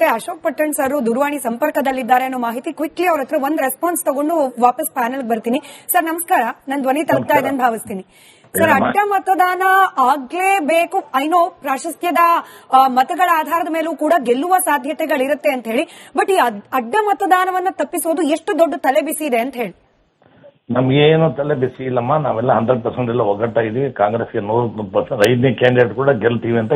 ಜೊತೆ ಅಶೋಕ್ ಪಟ್ಟಣ್ ಸರ್ ದೂರವಾಣಿ ಸಂಪರ್ಕದಲ್ಲಿದ್ದಾರೆ ಅನ್ನೋ ಮಾಹಿತಿ ಕ್ವಿಕ್ಲಿ ಅವ್ರ ಹತ್ರ ಒಂದು ರೆಸ್ಪಾನ್ಸ್ ತಗೊಂಡು ವಾಪಸ್ ಪ್ಯಾನೆಲ್ ಬರ್ತೀನಿ. ಸರ್ ನಮಸ್ಕಾರ, ನನ್ನ ಧ್ವನಿ ತಲುಪ್ತಾ ಇದೆ ಅಂತ ಭಾವಿಸ್ತೀನಿ. ಸರ್, ಅಡ್ಡ ಮತದಾನ ಆಗ್ಲೇಬೇಕು, ಐನೋ ಪ್ರಾಶಸ್ತ್ಯದ ಮತಗಳ ಆಧಾರದ ಮೇಲೂ ಕೂಡ ಗೆಲ್ಲುವ ಸಾಧ್ಯತೆಗಳಿರುತ್ತೆ ಅಂತ ಹೇಳಿ, ಬಟ್ ಈ ಅಡ್ಡ ಮತದಾನವನ್ನ ತಪ್ಪಿಸೋದು ಎಷ್ಟು ದೊಡ್ಡ ತಲೆಬಿಸಿ ಇದೆ ಅಂತ ಹೇಳಿ. ನಮ್ಗೇನು ತಲೆ ಬಿಸಿ ಇಲ್ಲಮ್ಮ, ನಾವೆಲ್ಲ 100% ಎಲ್ಲ ಒಗ್ಗಟ್ಟಾಗಿದ್ದೀವಿ. ಕಾಂಗ್ರೆಸ್ಗೆ 100% 5ನೇ ಕ್ಯಾಂಡಿಡೇಟ್ ಕೂಡ ಗೆಲ್ತೀವಿ ಅಂತ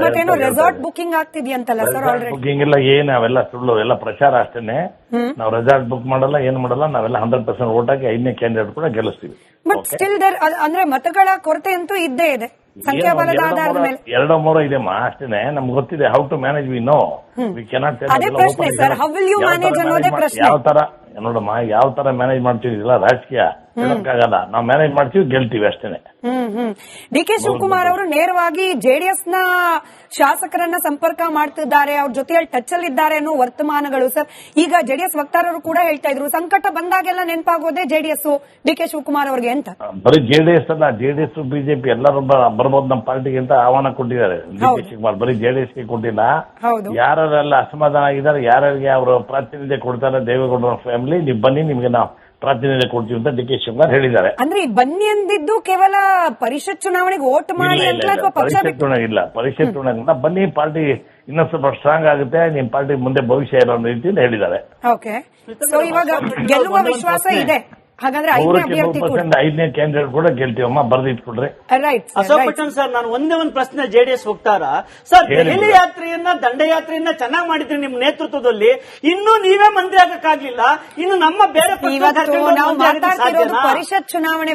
ಮತ್ತೇನೋ ರೆಸಾರ್ಟ್ ಬುಕಿಂಗ್ ಆಗ್ತಿದ್ಯಂತಲ್ಲ ಸರ್? ಆಲ್ರೆಡಿ ಬುಕಿಂಗ್ ಇಲ್ಲ, ಏನು ಅವೆಲ್ಲ ಸುಳ್ಳು, ಎಲ್ಲ ಪ್ರಚಾರ ಅಷ್ಟೇನೆ. ನಾವು ರೆಸಾರ್ಟ್ ಬುಕ್ ಮಾಡಲ್ಲ, ಏನು ಮಾಡಲ್ಲ, ನಾವೆಲ್ಲ 100% ಓಟ್ ಹಾಕಿ 5ನೇ ಕ್ಯಾಂಡಿಡೇಟ್ ಕೂಡ ಗೆಲ್ಲಿಸ್ತೀವಿ. ಬಟ್ ಸ್ಟಿಲ್ ಅಂದ್ರೆ ಮತಗಳ ಕೊರತೆ ಅಂತೂ ಇದ್ದೇ ಇದೆ, ಸಂಖ್ಯಾಬಲದ ಆಧಾರದ ಮೇಲೆ. 2-3 ಇದೆಮ್ಮ ಅಷ್ಟೇನೆ, ನಮ್ಗೆ ಗೊತ್ತಿದೆ. How to manage we know, we cannot. ಅದೇ ಪ್ರಶ್ನೆ sir, how will you manage ಅನ್ನೋದೇ ಪ್ರಶ್ನೆ. ಯಾವ ತರ ನೋಡಮ್ಮ, ಯಾವ ತರ ಮ್ಯಾನೇಜ್ ಮಾಡ್ತೀವಿಲ್ಲ ರಾಜಕೀಯ ಹೇಳಕ್ಕಾಗಲ್ಲ. ನಾವು ಮ್ಯಾನೇಜ್ ಮಾಡ್ತೀವಿ, ಗೆಲ್ತೀವಿ ಅಷ್ಟೇನೆ. ಡಿ ಕೆ ಶಿವಕುಮಾರ್ ಅವರು ನೇರವಾಗಿ ಜೆಡಿಎಸ್ ನ ಶಾಸಕರನ್ನ ಸಂಪರ್ಕ ಮಾಡ್ತಿದ್ದಾರೆ, ಅವ್ರ ಜೊತೆಯಲ್ಲಿ ಟಚ್ ಅಲ್ಲಿ ಇದ್ದಾರೆ ಅನ್ನೋ ವರ್ತಮಾನಗಳು ಸರ್. ಈಗ ಜೆಡಿಎಸ್ ವಕ್ತಾರರು ಕೂಡ ಹೇಳ್ತಾ ಇದ್ರು, ಸಂಕಟ ಬಂದಾಗೆಲ್ಲ ನೆನಪಾಗೋದೇ ಜೆಡಿಎಸ್ ಡಿ ಕೆ ಶಿವಕುಮಾರ್ ಅವ್ರಿಗೆ ಅಂತ. ಬರೀ ಜೆಡಿಎಸ್ ಅಲ್ಲ, ಜೆಡಿಎಸ್ ಬಿಜೆಪಿ ಎಲ್ಲರೂ ಬರ್ಬೋದು ನಮ್ಮ ಪಾರ್ಟಿಗೆ ಅಂತ ಆಹ್ವಾನ ಕೊಟ್ಟಿದ್ದಾರೆ ಡಿ ಕೆ ಶಿವಕುಮಾರ್. ಬರೀ ಜೆಡಿಎಸ್ ಗೆ ಕೊಟ್ಟಿಲ್ಲ, ಯಾರೆಲ್ಲ ಅಸಮಾಧಾನ ಆಗಿದ್ದಾರೆ, ಯಾರ್ಯಾರಿಗೆ ಅವರು ಪ್ರಾತಿನಿಧ್ಯ ಕೊಡ್ತಾರೆ ದೇವೇಗೌಡರ ಫ್ಯಾಮಿಲಿ, ನೀವು ಬನ್ನಿ, ನಿಮ್ಗೆ ನಾವು ಪ್ರಾತಿನಿಧ್ಯ ಕೊಡ್ತೀವಿ ಅಂತ ಡಿ ಕೆ ಶಿವಕುಮಾರ್ ಹೇಳಿದ್ದಾರೆ. ಅಂದ್ರೆ ಬನ್ನಿ ಅಂದಿದ್ದು ಕೇವಲ ಪರಿಷತ್ ಚುನಾವಣೆಗೆ ವೋಟ್ ಮಾಡಿ ಅಂತ? ಪರಿಷತ್ ಚುನಾವಣೆ ಇಲ್ಲ, ಪರಿಷತ್ ಚುನಾವಣೆ ಬನ್ನಿ, ಪಾರ್ಟಿ ಇನ್ನೊಂದು ಸ್ವಲ್ಪ ಸ್ಟ್ರಾಂಗ್ ಆಗುತ್ತೆ, ನಿಮ್ ಪಾರ್ಟಿ ಮುಂದೆ ಭವಿಷ್ಯ ಇರೋ ರೀತಿಯಿಂದ ಹೇಳಿದ್ದಾರೆ. ಓಕೆ, ಸೊ ಇವಾಗ ಗೆಲ್ಲುವ ವಿಶ್ವಾಸ ಇದೆ ಹಾಗಾದ್ರೆ? 5ನೇ ಕ್ಯಾಂಡಿಡೇಟ್ ಕೂಡ ಗೆಲ್ತೀವಮ್ಮ, ಬರ್ದಿಟ್ಕೊಡ್ರಿ. ಅಶೋಕ್ ಪಟ್ಟಣ್ ಸರ್, ನಾನು ಒಂದೇ ಒಂದು ಪ್ರಶ್ನೆ ಜೆಡಿಎಸ್ ಹೋಗ್ತಾರ ಸರ್, ದೆಹಲಿ ಯಾತ್ರೆಯನ್ನ ದಂಡಯಾತ್ರೆಯನ್ನ ಚೆನ್ನಾಗಿ ಮಾಡಿದ್ರಿ ನಿಮ್ಮ ನೇತೃತ್ವದಲ್ಲಿ, ಇನ್ನೂ ನೀವೇ ಮಂತ್ರಿ ಆಗಕ್ಕಾಗ್ಲಿಲ್ಲ, ಇನ್ನು ನಮ್ಮ ಬೇರೆ ಪರಿಷತ್ ಚುನಾವಣೆ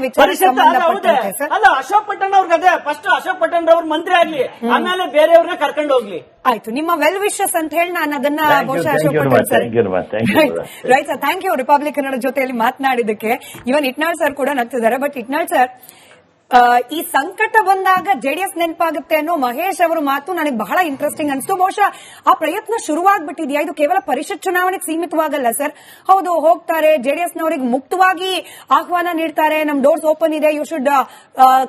ಅಲ್ಲ, ಅಶೋಕ್ ಪಟ್ಟಣ್ ಅವ್ರಿಗೆ ಅದೇ ಫಸ್ಟ್ ಅಶೋಕ್ ಪಟ್ಟಣ್ ಅವ್ರ ಮಂತ್ರಿ ಆಗ್ಲಿ, ಆಮೇಲೆ ಬೇರೆಯವ್ರನ್ನ ಕರ್ಕೊಂಡು ಹೋಗ್ಲಿ. ಆಯ್ತು, ನಿಮ್ಮ ವೆಲ್ ವಿಶಸ್ ಅಂತ ಹೇಳಿ ನಾನು ಅದನ್ನ ಬಹುಶಃ Ashok Pattan sir. Right sir, thank you Republic ಜೊತೆಯಲ್ಲಿ ಮಾತನಾಡಿದ್ದಕ್ಕೆ. ಇವನ್ ಇಟ್ನಾಳ್ ಸರ್ ಕೂಡ ನಗ್ತಿದ್ದಾರೆ. ಬಟ್ ಇಟ್ನಾಳ್ ಸರ್, ಈ ಸಂಕಟ ಬಂದಾಗ ಜೆಡಿಎಸ್ ನೆನಪಾಗುತ್ತೆ ಅನ್ನೋ ಮಹೇಶ್ ಅವರ ಮಾತು ನನಗೆ ಬಹಳ ಇಂಟ್ರೆಸ್ಟಿಂಗ್ ಅನಿಸ್ತು. ಬಹುಶಃ ಆ ಪ್ರಯತ್ನ ಶುರುವಾಗ್ಬಿಟ್ಟಿದ್ಯಾ? ಇದು ಕೇವಲ ಪರಿಷತ್ ಚುನಾವಣೆಗೆ ಸೀಮಿತವಾಗಲ್ಲ ಸರ್. ಹೌದು, ಹೋಗ್ತಾರೆ, ಜೆಡಿಎಸ್ ನವರಿಗೆ ಮುಕ್ತವಾಗಿ ಆಹ್ವಾನ ನೀಡ್ತಾರೆ, ನಮ್ ಡೋರ್ಸ್ ಓಪನ್ ಇದೆ, ಯು ಶುಡ್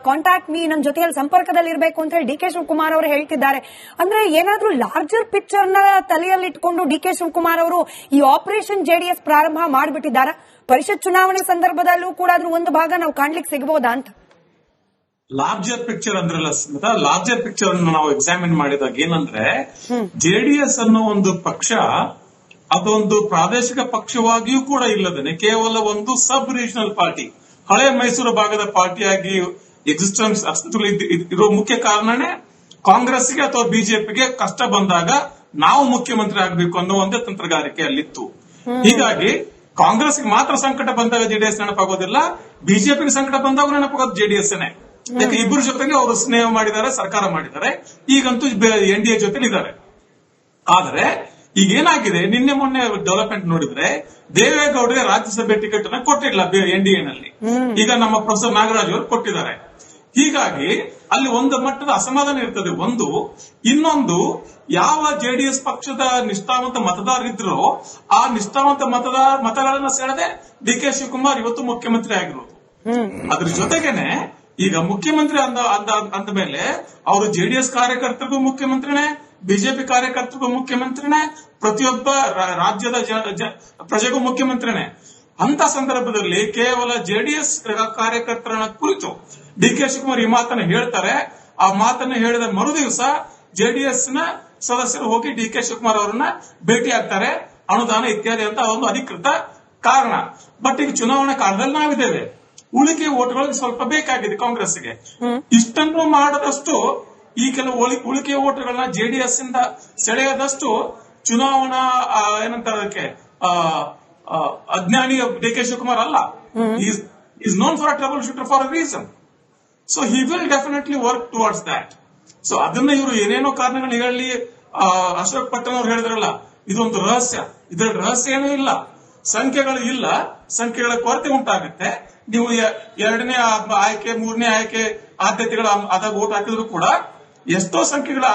ಕಾಂಟ್ಯಾಕ್ಟ್ ಮೀ, ನನ್ನ ಜೊತೆಯಲ್ಲಿ ಸಂಪರ್ಕದಲ್ಲಿ ಇರಬೇಕು ಅಂತ ಹೇಳಿ ಡಿ ಕೆ ಶಿವಕುಮಾರ್ ಅವರು ಹೇಳ್ತಿದ್ದಾರೆ. ಅಂದ್ರೆ ಏನಾದ್ರೂ ಲಾರ್ಜರ್ ಪಿಕ್ಚರ್ ನ ತಲೆಯಲ್ಲಿಟ್ಕೊಂಡು ಡಿ ಕೆ ಶಿವಕುಮಾರ್ ಅವರು ಈ ಆಪರೇಷನ್ ಜೆಡಿಎಸ್ ಪ್ರಾರಂಭ ಮಾಡಿಬಿಟ್ಟಿದ್ದಾರೆ? ಪರಿಷತ್ ಚುನಾವಣೆ ಸಂದರ್ಭದಲ್ಲೂ ಕೂಡ ಅದ್ರ ಒಂದು ಭಾಗ ನಾವು ಕಾಣ್ಲಿಕ್ಕೆ ಸಿಗಬಹುದಾ ಅಂತ? ಲಾರ್ಜರ್ ಪಿಕ್ಚರ್ ಅಂದ್ರಲ್ಲ ಸ್ಮಿತಾ, ಲಾರ್ಜರ್ ಪಿಕ್ಚರ್ ಅನ್ನು ನಾವು ಎಕ್ಸಾಮಿನ್ ಮಾಡಿದಾಗ ಏನಂದ್ರೆ, ಜೆಡಿಎಸ್ ಅನ್ನೋ ಒಂದು ಪಕ್ಷ ಅದೊಂದು ಪ್ರಾದೇಶಿಕ ಪಕ್ಷವಾಗಿಯೂ ಕೂಡ ಇಲ್ಲದೇನೆ ಕೇವಲ ಒಂದು ಸಬ್ ರೀಜನಲ್ ಪಾರ್ಟಿ, ಹಳೆ ಮೈಸೂರು ಭಾಗದ ಪಾರ್ಟಿಯಾಗಿ ಎಕ್ಸಿಸ್ಟೆನ್ಸ್ ಇರೋ ಮುಖ್ಯ ಕಾರಣನೇ ಕಾಂಗ್ರೆಸ್ಗೆ ಅಥವಾ ಬಿಜೆಪಿಗೆ ಕಷ್ಟ ಬಂದಾಗ ನಾವು ಮುಖ್ಯಮಂತ್ರಿ ಆಗಬೇಕು ಅನ್ನೋ ಒಂದೇ ತಂತ್ರಗಾರಿಕೆ ಅಲ್ಲಿತ್ತು. ಹೀಗಾಗಿ ಕಾಂಗ್ರೆಸ್ಗೆ ಮಾತ್ರ ಸಂಕಟ ಬಂದಾಗ ಜೆಡಿಎಸ್ ನೆನಪಾಗೋದಿಲ್ಲ, ಬಿಜೆಪಿಗೆ ಸಂಕಟ ಬಂದಾಗ ನೆನಪಾಗೋದು ಜೆಡಿಎಸ್ನೇ. ಯಾಕೆ ಇಬ್ಬರ ಜೊತೆಗೆ ಅವರು ಸ್ನೇಹ ಮಾಡಿದ್ದಾರೆ, ಸರ್ಕಾರ ಮಾಡಿದ್ದಾರೆ, ಈಗಂತೂ ಎನ್ಡಿಎ ಜೊತೆ ಇದ್ದಾರೆ. ಆದ್ರೆ ಈಗ ಏನಾಗಿದೆ, ನಿನ್ನೆ ಮೊನ್ನೆ ಡೆವಲಪ್ಮೆಂಟ್ ನೋಡಿದ್ರೆ ದೇವೇಗೌಡರಿಗೆ ರಾಜ್ಯಸಭೆ ಟಿಕೆಟ್ ಅನ್ನ ಕೊಟ್ಟಿಲ್ಲ ಎನ್ಡಿಎನಲ್ಲಿ, ಈಗ ನಮ್ಮ ಪ್ರೊಫೆಸರ್ ನಾಗರಾಜ್ ಅವರು ಕೊಟ್ಟಿದ್ದಾರೆ. ಹೀಗಾಗಿ ಅಲ್ಲಿ ಒಂದು ಮಟ್ಟದ ಅಸಮಾಧಾನ ಇರ್ತದೆ. ಇನ್ನೊಂದು, ಯಾವ ಜೆಡಿಎಸ್ ಪಕ್ಷದ ನಿಷ್ಠಾವಂತ ಮತದಾರರಿದ್ರೋ ಆ ನಿಷ್ಠಾವಂತ ಮತಗಳನ್ನ ಸೆಳೆದೆ ಡಿ ಕೆ ಶಿವಕುಮಾರ್ ಇವತ್ತು ಮುಖ್ಯಮಂತ್ರಿ ಆಗಿರೋದು. ಅದ್ರ ಜೊತೆಗೇನೆ ಈಗ ಮುಖ್ಯಮಂತ್ರಿ ಅಂದ ಮೇಲೆ ಅವರು ಜೆಡಿಎಸ್ ಕಾರ್ಯಕರ್ತರಿಗೂ ಮುಖ್ಯಮಂತ್ರಿನೇ, ಬಿಜೆಪಿ ಕಾರ್ಯಕರ್ತರಿಗೂ ಮುಖ್ಯಮಂತ್ರಿನೇ, ಪ್ರತಿಯೊಬ್ಬ ರಾಜ್ಯದ ಪ್ರಜೆಗೂ ಮುಖ್ಯಮಂತ್ರಿನೇ. ಅಂತ ಸಂದರ್ಭದಲ್ಲಿ ಕೇವಲ ಜೆಡಿಎಸ್ ಕಾರ್ಯಕರ್ತರನ್ನ ಕುರಿತು ಡಿ ಕೆ ಶಿವಕುಮಾರ್ ಈ ಮಾತನ್ನ ಹೇಳ್ತಾರೆ. ಆ ಮಾತನ್ನ ಹೇಳಿದ ಮರುದಿವಸ ಜೆಡಿಎಸ್ ನ ಸದಸ್ಯರು ಹೋಗಿ ಡಿ ಕೆ ಶಿವಕುಮಾರ್ ಅವರನ್ನ ಭೇಟಿ ಆಗ್ತಾರೆ, ಅನುದಾನ ಇತ್ಯಾದಿ ಅಂತ ಒಂದು ಅಧಿಕೃತ ಕಾರಣ. ಬಟ್ ಈಗ ಚುನಾವಣಾ ಕಾಲದಲ್ಲಿ ನಾವಿದ್ದೇವೆ, ಉಳಿಕೆ ಓಟ್ಗಳಿಗೆ ಸ್ವಲ್ಪ ಬೇಕಾಗಿದೆ ಕಾಂಗ್ರೆಸ್ಗೆ. ಇಷ್ಟನ್ನು ಮಾಡದಷ್ಟು ಈ ಕೆಲವು ಉಳಿಕೆ ಓಟ್ಗಳನ್ನ ಜೆಡಿಎಸ್ ಇಂದ ಸೆಳೆಯದಷ್ಟು ಚುನಾವಣಾ ಏನಂತಾರೆ ಅದಕ್ಕೆ ಅಜ್ಞಾನಿ ಡಿ ಕೆ ಶಿವಕುಮಾರ್ ಅಲ್ಲ. Is known for trouble shooter for a reason. So he will definitely work towards that. So ಅದನ್ನ ಇವರು ಏನೇನೋ ಕಾರಣಗಳನ್ನ ಹೇಳಿ, ಅಶೋಕ್ ಪಟ್ಟಣ್ ಅವರು ಹೇಳಿದ್ರಲ್ಲ, ಇದೊಂದು ರಹಸ್ಯ. ಇದ್ರಲ್ಲಿ ರಹಸ್ಯ ಏನೂ ಇಲ್ಲ, ಸಂಖ್ಯೆಗಳು ಇಲ್ಲ, ಸಂಖ್ಯೆಗಳ ಕೊರತೆ ಉಂಟಾಗುತ್ತೆ. ನೀವು 2ನೇ ಆಯ್ಕೆ 3ನೇ ಆಯ್ಕೆ ಆದ್ಯತೆಗಳ ಅದಾಗ ವೋಟ್ ಹಾಕಿದ್ರು ಕೂಡ ಎಷ್ಟೋ ಸಂಖ್ಯೆಗಳ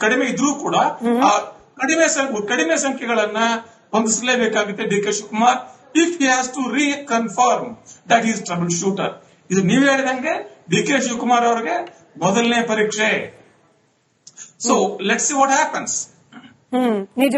ಕಡಿಮೆ ಇದ್ರೂ ಕೂಡ ಕಡಿಮೆ ಸಂಖ್ಯೆಗಳನ್ನ ಹೊಂದಿಸಲೇಬೇಕಾಗುತ್ತೆ D K Shivakumar, if he has to reconfirm that is trouble shooter. ಇದು ನೀವು ಹೇಳಿದಂಗೆ ಡಿ ಕೆ ಶಿವಕುಮಾರ್ ಅವರಿಗೆ ಮೊದಲನೇ ಪರೀಕ್ಷೆ. So let's see what happens. ನಿಜವೇ